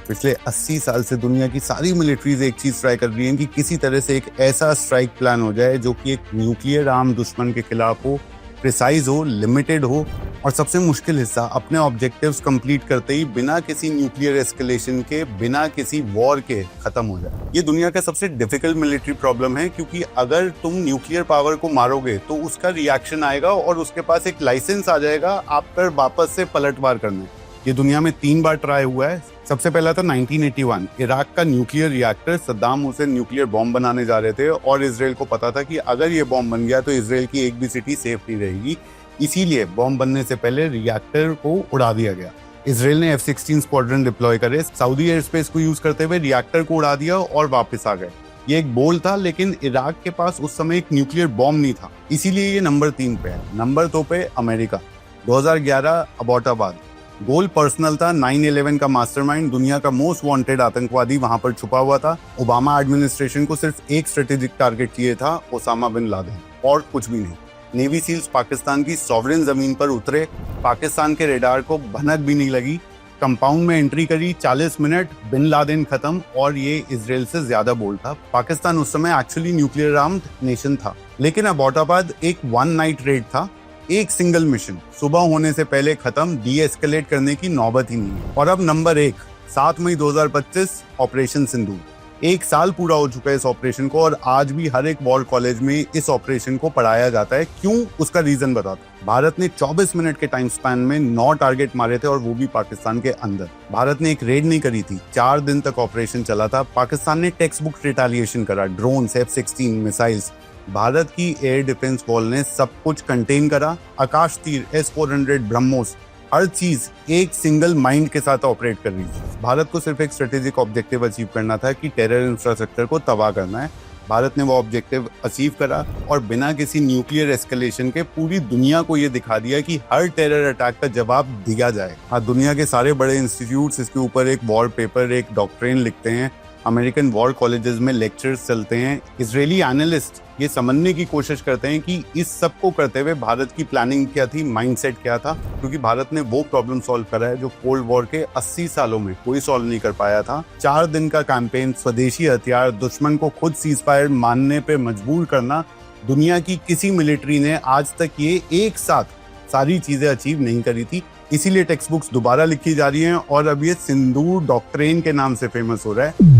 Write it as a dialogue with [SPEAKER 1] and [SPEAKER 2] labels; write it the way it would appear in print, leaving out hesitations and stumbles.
[SPEAKER 1] पिछले 80 साल से दुनिया की सारी मिलिट्रीज एक चीज ट्राई कर रही हैं कि किसी तरह से एक ऐसा स्ट्राइक प्लान हो जाए जो कि एक न्यूक्लियर आर्म दुश्मन के खिलाफ हो, प्रिसाइज हो, लिमिटेड हो और सबसे मुश्किल हिस्सा अपने ऑब्जेक्टिव्स कंप्लीट करते ही बिना किसी न्यूक्लियर एस्केलेशन के, बिना किसी वॉर के खत्म हो जाए। ये दुनिया का सबसे डिफिकल्ट मिलिट्री प्रॉब्लम है, क्योंकि अगर तुम न्यूक्लियर पावर को मारोगे तो उसका रिएक्शन आएगा और उसके पास एक लाइसेंस आ जाएगा आप पर वापस से पलटवार करने। ये दुनिया में 3 बार ट्राई हुआ है। सबसे पहला था 1981, इराक का nuclear reactor. Saddam Hussain nuclear bomb बनाने जा रहे थे और इजराइल को पता था कि अगर ये बॉम्ब बन गया तो इजराइल की एक भी सिटी सेफ नहीं रहेगी, इसीलिए बॉम्ब बनने से पहले रिएक्टर को उड़ा दिया गया। इजराइल ने F-16 स्क्वाड्रन डिप्लॉय करे, सऊदी एयर स्पेस को यूज करते हुए रिएक्टर को उड़ा दिया और वापस आ गए। ये एक बोल्ड था, लेकिन इराक के पास उस समय एक न्यूक्लियर बॉम्ब नहीं था, इसीलिए ये नंबर 3 पे है। नंबर 2 पे अमेरिका। 2011 अबोटाबाद। गोल पर्सनल था, 9/11 का मास्टरमाइंड, दुनिया का मोस्ट वांटेड आतंकवादी वहां पर छुपा हुआ था। ओबामा एडमिनिस्ट्रेशन को सिर्फ एक स्ट्रेटेजिक टारगेट चाहिए था, ओसामा बिन लादेन, और कुछ भी नहीं। नेवी सील्स पाकिस्तान की सॉवरेन जमीन पर उतरे, पाकिस्तान के रेडार को भनक भी नहीं लगी, कंपाउंड में एंट्री करी, 40 मिनट, बिन लादेन खत्म। और ये इजराइल से ज्यादा बोल्ड था। पाकिस्तान उस समय एक्चुअली न्यूक्लियर आर्म्ड नेशन था, लेकिन अबोटाबाद एक 1 नाइट रेड था, एक सिंगल मिशन, सुबह होने से पहले खत्म, डी एस्केलेट करने की नौबत ही नहीं है। और अब नंबर 1, 7 मई 2025, ऑपरेशन सिंदूर। 1 साल पूरा हो चुका है इस ऑपरेशन को और आज भी हर एक वॉर कॉलेज में इस ऑपरेशन को पढ़ाया जाता है। क्यों? उसका रीजन बताता हूं। भारत ने 24 मिनट के टाइम स्पैन में 9 टारगेट मारे थे और वो भी पाकिस्तान के अंदर। भारत ने एक रेड नहीं करी थी, 4 दिन तक ऑपरेशन चला था। पाकिस्तान ने टेक्स्ट बुक रिटेलिएशन करा, ड्रोन, F-16 मिसाइल्स। भारत की एयर डिफेंस वॉल ने सब कुछ कंटेन करा। आकाश तीर, S-400, ब्रह्मोस, हर चीज एक सिंगल माइंड के साथ ऑपरेट कर रही थी। भारत को सिर्फ एक स्ट्रेटेजिक ऑब्जेक्टिव अचीव करना था कि टेरर इंफ्रास्ट्रक्चर को तबाह करना है। भारत ने वो ऑब्जेक्टिव अचीव करा और बिना किसी न्यूक्लियर एस्केलेशन के पूरी दुनिया को ये दिखा दिया कि हर टेरर अटैक का जवाब दिया जाए। हाँ, दुनिया के सारे बड़े इंस्टीट्यूट्स इसके ऊपर एक वॉर पेपर, एक डॉक्ट्रिन लिखते हैं। अमेरिकन वॉर कॉलेजेस में लेक्चर्स चलते हैं। इजरायली एनालिस्ट ये समझने की कोशिश करते हैं कि इस सब को करते हुए भारत की प्लानिंग क्या थी, माइंडसेट क्या था, क्योंकि भारत ने वो प्रॉब्लम सॉल्व करा है जो कोल्ड वॉर के 80 सालों में कोई सॉल्व नहीं कर पाया था। 4 दिन का कैंपेन, स्वदेशी हथियार, दुश्मन को खुद सीजफायर मानने पे मजबूर करना। दुनिया की किसी मिलिट्री ने आज तक ये एक साथ सारी चीजें अचीव नहीं करी थी, इसीलिए टेक्स्ट बुक्स दोबारा लिखी जा रही हैं और अब ये सिंदूर डॉक्ट्रिन के नाम से फेमस हो रहा है।